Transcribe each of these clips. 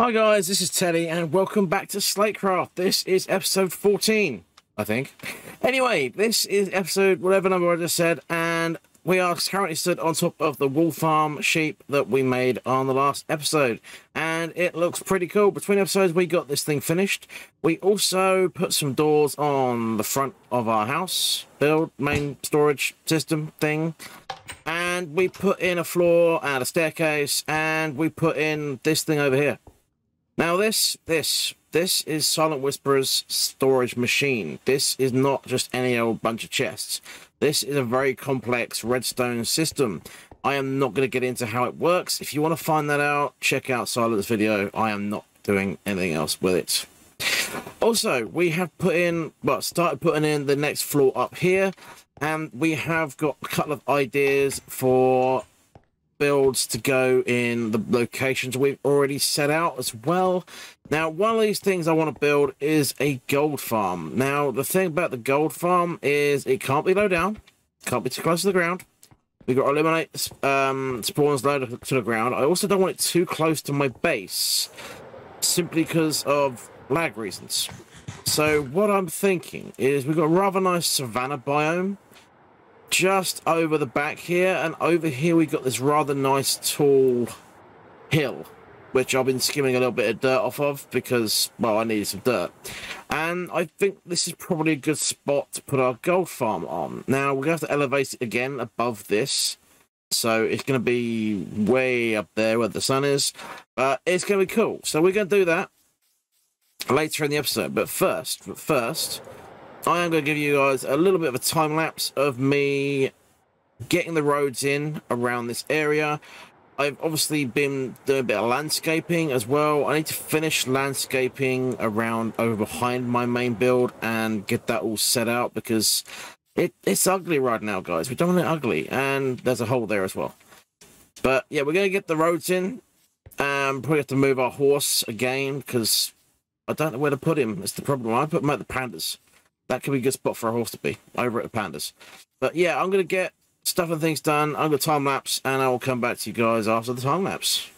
Hi guys, this is Teddy and welcome back to Slatecraft. This is episode 14, I think. Anyway, this is episode whatever number I just said, and we are currently stood on top of the wool farm sheep that we made on the last episode, and it looks pretty cool. Between episodes we got this thing finished. We also put some doors on the front of our house, build main storage system thing. And we put in a floor and a staircase, and we put in this thing over here. Now this is Silent Whisperer's storage machine. This is not just any old bunch of chests. This is a very complex redstone system. I am not going to get into how it works. If you want to find that out, check out Silent's video. I am not doing anything else with it. Also, we have started putting in the next floor up here, and we have got a couple of ideas for builds to go in the locations we've already set out as well. Now, one of these things I want to build is a gold farm. Now, the thing about the gold farm is it can't be low down, can't be too close to the ground. We've got to eliminate spawns low to the ground. I also don't want it too close to my base, simply because of lag reasons. So what I'm thinking is we've got a rather nice savanna biome just over the back here, and over here we got this rather nice tall hill, which I've been skimming a little bit of dirt off of because, well, I needed some dirt. And I think this is probably a good spot to put our gold farm on. Now, we're going to have to elevate it again above this, so it's going to be way up there where the sun is, but it's going to be cool. So we're going to do that later in the episode, but first, I am going to give you guys a little bit of a time lapse of me getting the roads in around this area. I've obviously been doing a bit of landscaping as well. I need to finish landscaping around over behind my main build and get that all set out because it's ugly right now, guys. We don't want it ugly, and there's a hole there as well. But yeah, we're going to get the roads in. Probably have to move our horse again because I don't know where to put him. That's the problem. I put him at the pandas. That could be a good spot for a horse to be, over at the pandas. But yeah, I'm going to get stuff and things done. I'm going to time lapse, and I will come back to you guys after the time lapse.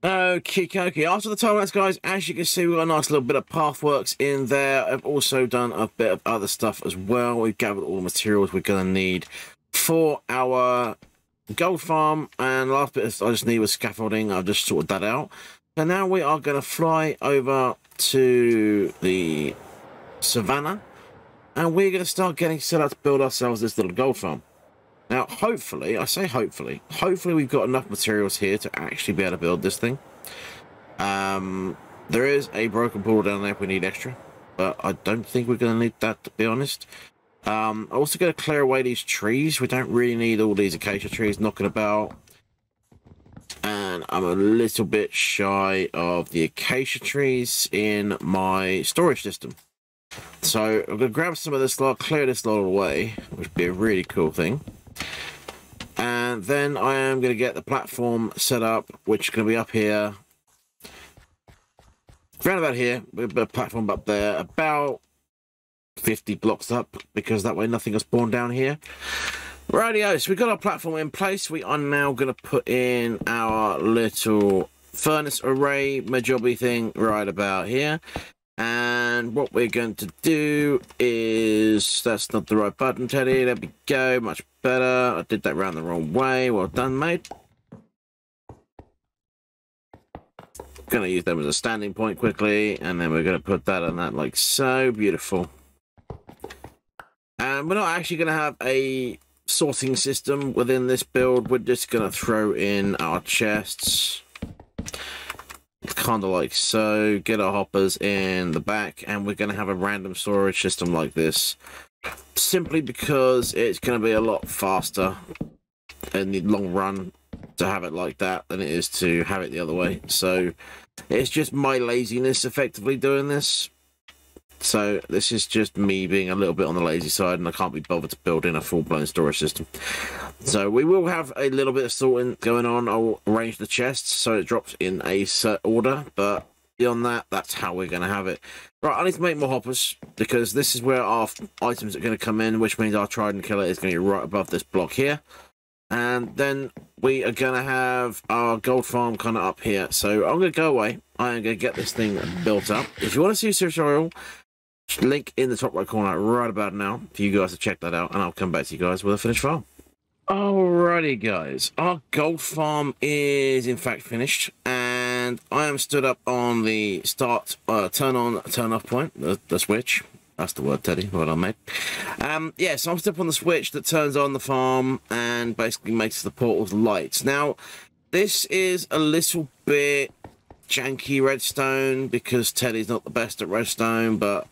Okay. After the timelapse, guys, as you can see, we've got a nice little bit of Pathworks in there. I've also done a bit of other stuff as well. We've gathered all the materials we're going to need for our gold farm. And last bit I just need was scaffolding. I've just sorted that out. So now we are going to fly over to the savannah. And we're going to start getting set up to build ourselves this little gold farm. Now, hopefully, I say hopefully we've got enough materials here to actually be able to build this thing. There is a broken portal down there if we need extra, but I don't think we're going to need that, to be honest. I'm also going to clear away these trees. We don't really need all these acacia trees knocking about. And I'm a little bit shy of the acacia trees in my storage system. So I'm going to grab some of this lot, clear this lot away, which would be a really cool thing. And then I am going to get the platform set up, which is going to be up here. Around about here, with a platform up there, about 50 blocks up, because that way nothing will spawn down here. Rightio, so we've got our platform in place. We are now going to put in our little furnace array majobby thing right about here. And what we're going to do is... That's not the right button, Teddy. There we go. Much better. I did that round the wrong way. Well done, mate. Going to use them as a standing point quickly. And then we're going to put that on that like so. Beautiful. And we're not actually going to have a sorting system within this build. We're just going to throw in our chests. Kind of like so, get our hoppers in the back, and we're going to have a random storage system like this, simply because it's going to be a lot faster in the long run to have it like that than it is to have it the other way. So it's just my laziness effectively doing this. So this is just me being a little bit on the lazy side, and I can't be bothered to build in a full-blown storage system. So we will have a little bit of sorting going on. I'll arrange the chests so it drops in a set order, but beyond that, that's how we're going to have it. Right, I need to make more hoppers, because this is where our items are going to come in, which means our Trident Killer is going to be right above this block here. And then we are going to have our gold farm kind of up here. So I'm going to go away. I am going to get this thing built up. If you want to see a tutorial, link in the top right corner right about now for you guys to check that out, and I'll come back to you guys with a finished farm. Alrighty guys, our gold farm is in fact finished, and I am stood up on the start turn on turn off point, the switch. That's the word, Teddy. Well done, mate. Yeah, so I'm stood up on the switch that turns on the farm and basically makes the portals light. Now this is a little bit janky redstone, because Teddy's not the best at redstone, but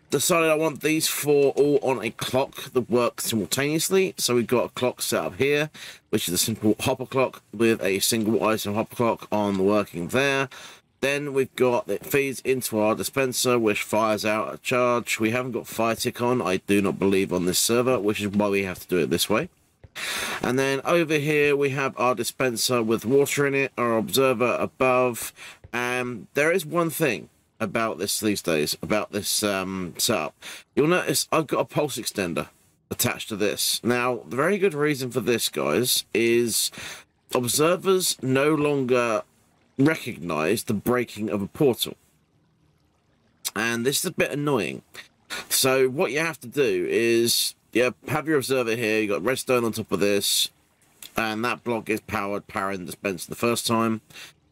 decided I want these four all on a clock that works simultaneously. So we've got a clock set up here, which is a simple hopper clock with a single item hopper clock on the working there. Then we've got, it feeds into our dispenser, which fires out a charge. We haven't got fire tick on, I do not believe, on this server, which is why we have to do it this way. And then over here we have our dispenser with water in it, our observer above. There is one thing about this these days, about this setup. You'll notice I've got a pulse extender attached to this. Now, the very good reason for this, guys, is observers no longer recognize the breaking of a portal. And this is a bit annoying. So what you have to do is, have your observer here, you got redstone on top of this, and that block is powering the dispenser the first time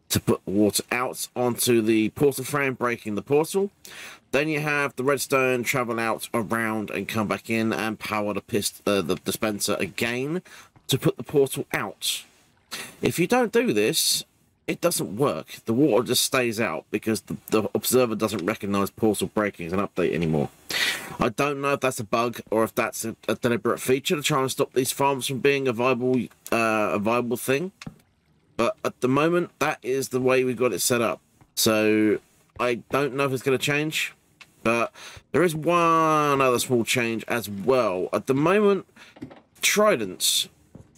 to put the water out onto the portal frame, breaking the portal. Then you have the redstone travel out around and come back in and power the dispenser again to put the portal out. If you don't do this, it doesn't work. The water just stays out because the observer doesn't recognize portal breaking as an update anymore. I don't know if that's a bug or if that's a deliberate feature to try and stop these farms from being a viable thing. But at the moment, that is the way we've got it set up. So I don't know if it's going to change, but there is one other small change as well. At the moment, tridents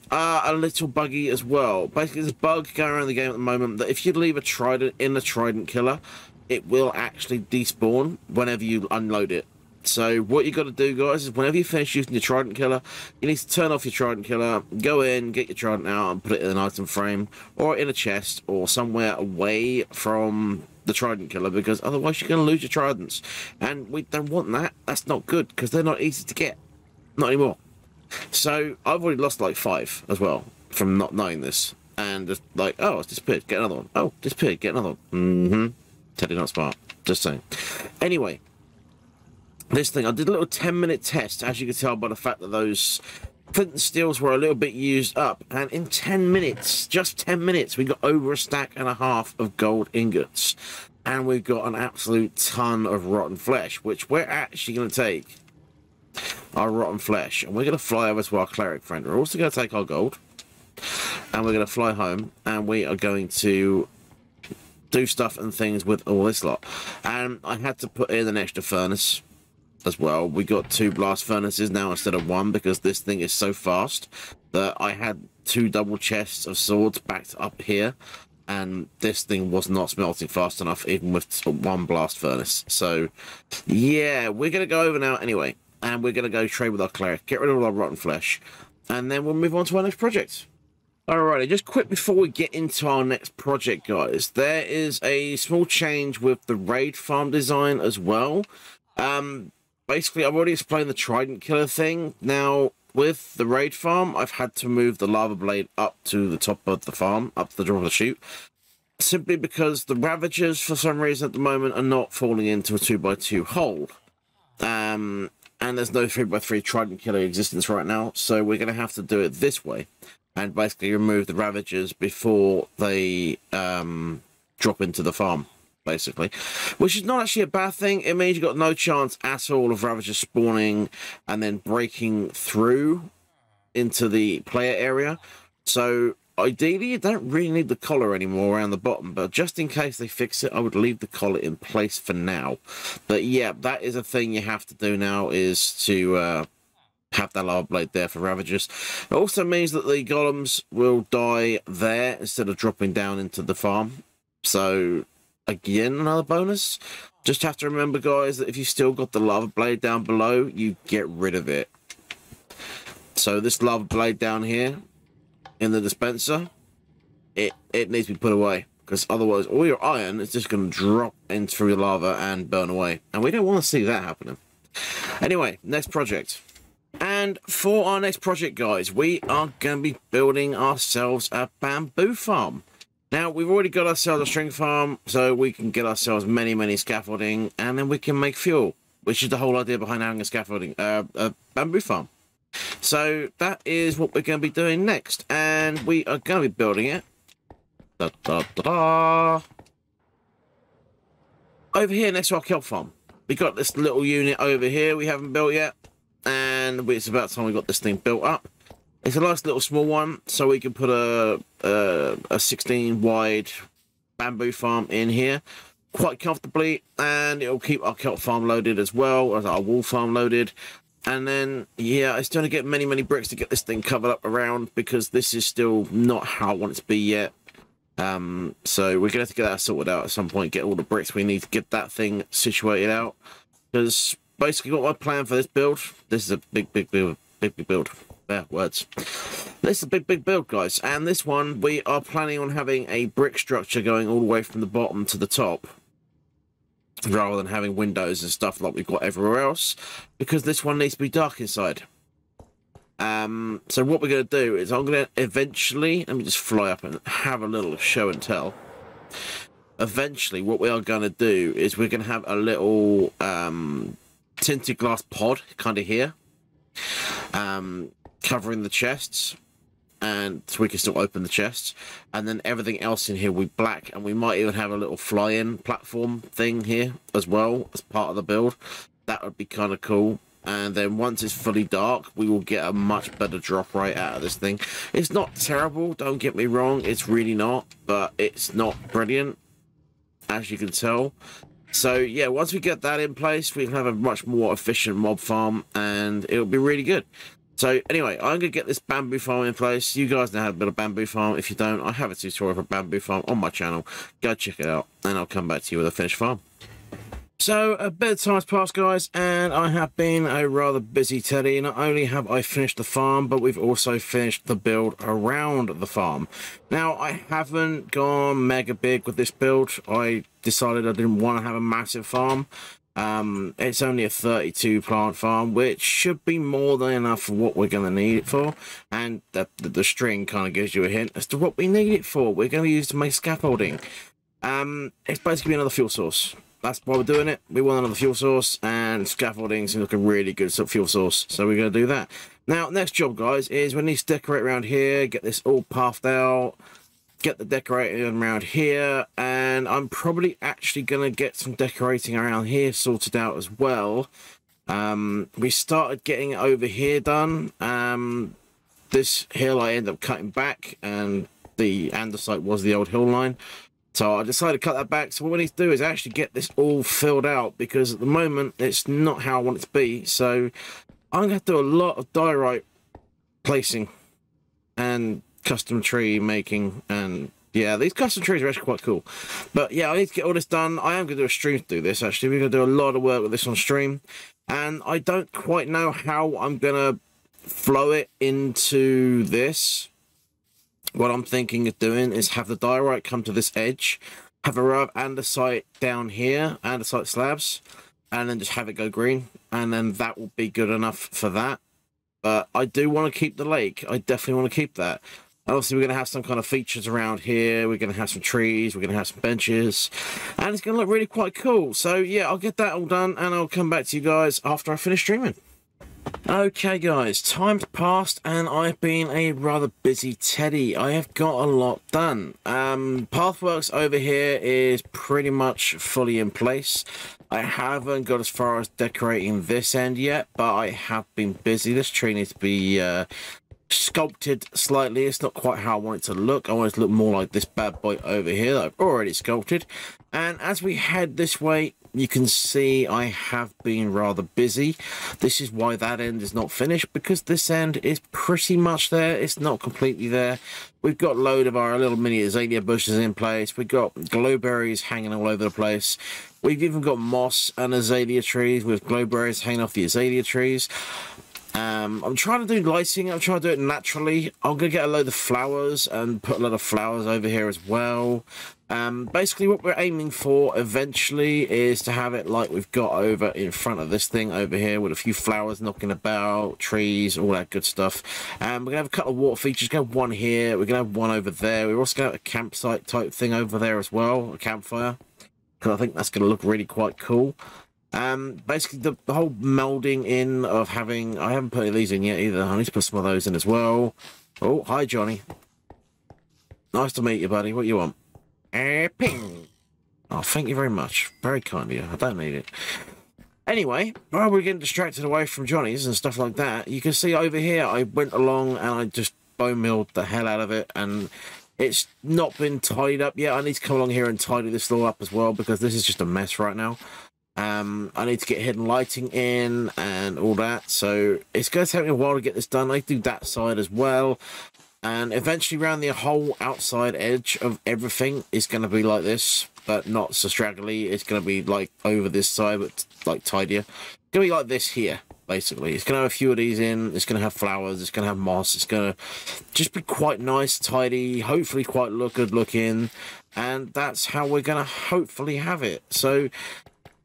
are a little buggy as well. Basically, there's a bug going around the game at the moment that if you leave a trident in the Trident Killer, it will actually despawn whenever you unload it. So what you got to do, guys, is whenever you finish using your Trident Killer, you need to turn off your Trident Killer, go in, get your Trident out, and put it in an item frame, or in a chest, or somewhere away from the Trident Killer, because otherwise you're going to lose your Tridents. And we don't want that. That's not good, because they're not easy to get. Not anymore. So I've already lost like 5 as well, from not knowing this. And just like, oh, it's disappeared, get another one. Oh, disappeared, get another one. Teddy not smart. Just saying. Anyway. This thing, I did a little 10-minute test, as you can tell by the fact that those flint and steels were a little bit used up. And in 10 minutes, just 10 minutes, we got over 1.5 stacks of gold ingots. And we've got an absolute ton of rotten flesh, which we're actually going to take our rotten flesh. And we're going to fly over to our cleric friend. We're also going to take our gold. And we're going to fly home. And we are going to do stuff and things with all this lot. And I had to put in an extra furnace as well. We got 2 blast furnaces now instead of 1, because this thing is so fast that I had 2 double chests of swords backed up here, and this thing was not smelting fast enough even with 1 blast furnace. So yeah, we're gonna go over now anyway, and we're gonna go trade with our cleric, get rid of all our rotten flesh, and then we'll move on to our next project. Alrighty, just quick before we get into our next project, guys, there is a small change with the raid farm design as well. Basically, I've already explained the Trident Killer thing. Now, with the raid farm, I've had to move the lava blade up to the top of the farm, up to the top of the chute, simply because the Ravagers, for some reason at the moment, are not falling into a 2x2 hole. And there's no 3x3 Trident Killer existence right now, so we're going to have to do it this way, and basically remove the Ravagers before they drop into the farm. Basically, which is not actually a bad thing. It means you've got no chance at all of Ravagers spawning and then breaking through into the player area. So ideally, you don't really need the collar anymore around the bottom, but just in case they fix it, I would leave the collar in place for now. But yeah, that is a thing you have to do now, is to have that lava blade there for Ravagers. It also means that the golems will die there instead of dropping down into the farm. So again, another bonus. Just have to remember, guys, that if you still got the lava blade down below, you get rid of it. So this lava blade down here in the dispenser, it needs to be put away, because otherwise all your iron is just going to drop in through the lava and burn away, and we don't want to see that happening. Anyway, next project. And for our next project, guys, we are going to be building ourselves a bamboo farm. Now, we've already got ourselves a string farm, so we can get ourselves many scaffolding, and then we can make fuel, which is the whole idea behind having a bamboo farm. So that is what we're going to be doing next, and we are going to be building it. Over here next to our kelp farm. We got this little unit over here we haven't built yet, and it's about time we got this thing built up. It's a nice little small one, so we can put a 16 wide bamboo farm in here quite comfortably, and it'll keep our kelp farm loaded as well as our wool farm loaded. And then, yeah, it's going to get many bricks to get this thing covered up around, because this is still not how I want it to be yet. So we're going to have to get that sorted out at some point, get all the bricks we need to get that thing situated out. Because basically what my plan for this build, this is a big build. Yeah, words. This is a big build, guys, and this one we are planning on having a brick structure going all the way from the bottom to the top, rather than having windows and stuff like we've got everywhere else, because this one needs to be dark inside. So what we're going to do is I'm going to eventually, let me just fly up and have a little show and tell. Eventually what we are going to do is we're going to have a little tinted glass pod kind of here, covering the chests, and so we can still open the chests, and then everything else in here will be black, and we might even have a little fly-in platform thing here as well as part of the build. That would be kind of cool. And then once it's fully dark, we will get a much better drop rate out of this thing. It's not terrible, don't get me wrong, it's really not, but it's not brilliant, as you can tell. So yeah, once we get that in place, we can have a much more efficient mob farm, and it'll be really good. So anyway, I'm going to get this bamboo farm in place. You guys know how to build a bamboo farm. If you don't, I have a tutorial for a bamboo farm on my channel. Go check it out, and I'll come back to you with a finished farm. So a bit of time's passed, guys, and I have been a rather busy Teddy. Not only have I finished the farm, but we've also finished the build around the farm. Now, I haven't gone mega big with this build. I decided I didn't want to have a massive farm. It's only a 32 plant farm, which should be more than enough for what we're going to need it for. And the string kind of gives you a hint as to what we need it for. We're going to use to make scaffolding. It's basically another fuel source. That's why we're doing it. We want another fuel source, and scaffolding seems like a really good fuel source, so we're going to do that. Now, next job, guys, is we need to decorate around here, get this all pathed out, get the decorating around here, and I'm probably actually going to get some decorating around here sorted out as well. We started getting it over here done. This hill I ended up cutting back, and the andesite was the old hill line. So I decided to cut that back. So what we need to do is actually get this all filled out, because at the moment it's not how I want it to be. So I'm going to have to do a lot of diorite placing and custom tree making. And yeah, these custom trees are actually quite cool. But yeah, I need to get all this done. I am going to do a stream to do this, actually. We're going to do a lot of work with this on stream. And I don't quite know how I'm going to flow it into this. What I'm thinking of doing is have the diorite come to this edge, have a row of andesite down here, andesite slabs, and then just have it go green, and then that will be good enough for that. But I do want to keep the lake. I definitely want to keep that. Obviously, we're going to have some kind of features around here. We're going to have some trees. We're going to have some benches, and it's going to look really quite cool. So yeah, I'll get that all done, and I'll come back to you guys after I finish streaming. Okay, guys, time's passed and I've been a rather busy Teddy. I have got a lot done. Pathworks over here is pretty much fully in place. I haven't got as far as decorating this end yet, but I have been busy. This tree needs to be sculpted slightly. It's not quite how I want it to look. I want it to look more like this bad boy over here that I've already sculpted. And as we head this way, you can see I have been rather busy. This is why that end is not finished, because this end is pretty much there. It's not completely there. We've got a load of our little mini azalea bushes in place. We've got glowberries hanging all over the place. We've even got moss and azalea trees with glowberries hanging off the azalea trees. I'm trying to do lighting. I'm trying to do it naturally. I'm going to get a load of flowers and put a lot of flowers over here as well. Basically what we're aiming for eventually is to have it like we've got over in front of this thing over here, with a few flowers knocking about, trees, all that good stuff. We're going to have a couple of water features. We're going to have one here. We're going to have one over there. We're also going to have a campsite type thing over there as well, a campfire, because I think that's going to look really quite cool. Basically the whole melding in of having, I haven't put any of these in yet either. I need to put some of those in as well. Oh, hi Johnny. Nice to meet you, buddy. What you want? Ping. Oh, thank you very much. Very kind of you. I don't need it. Anyway, while we're getting distracted away from Johnny's and stuff like that, you can see over here I went along and I just bone milled the hell out of it, and it's not been tidied up yet. I need to come along here and tidy this all up as well, because this is just a mess right now. I need to get hidden lighting in and all that, so it's going to take me a while to get this done. I do that side as well, and eventually around the whole outside edge of everything is going to be like this, but not so straggly. It's going to be like over this side, but like tidier. It's going to be like this here, basically. It's going to have a few of these in. It's going to have flowers. It's going to have moss. It's going to just be quite nice, tidy, hopefully quite good looking, and that's how we're going to hopefully have it. So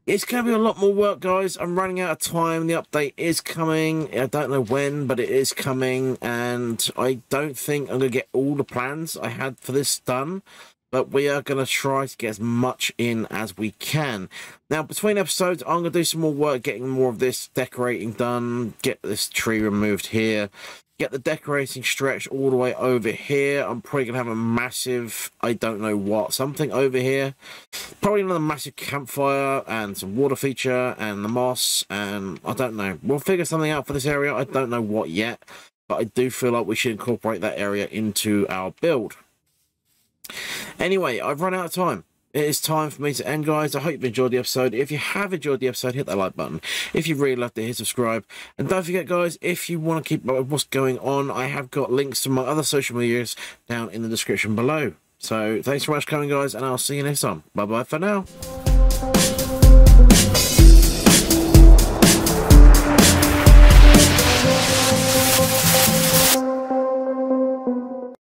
it's going to be a lot more work, guys. I'm running out of time. The update is coming. I don't know when, but it is coming. And I don't think I'm going to get all the plans I had for this done. But we are going to try to get as much in as we can. Now, between episodes, I'm going to do some more work getting more of this decorating done. Get this tree removed here. Get the decorating stretched all the way over here. I'm probably going to have a massive, I don't know what, something over here. Probably another massive campfire and some water feature and the moss. And I don't know. We'll figure something out for this area. I don't know what yet. But I do feel like we should incorporate that area into our build. Anyway, I've run out of time. It is time for me to end, guys. I hope you've enjoyed the episode. If you have enjoyed the episode, hit that like button. If you really loved it, hit subscribe. And don't forget, guys, if you want to keep up with what's going on, I have got links to my other social medias down in the description below. So thanks so much for coming, guys, and I'll see you next time. Bye-bye for now.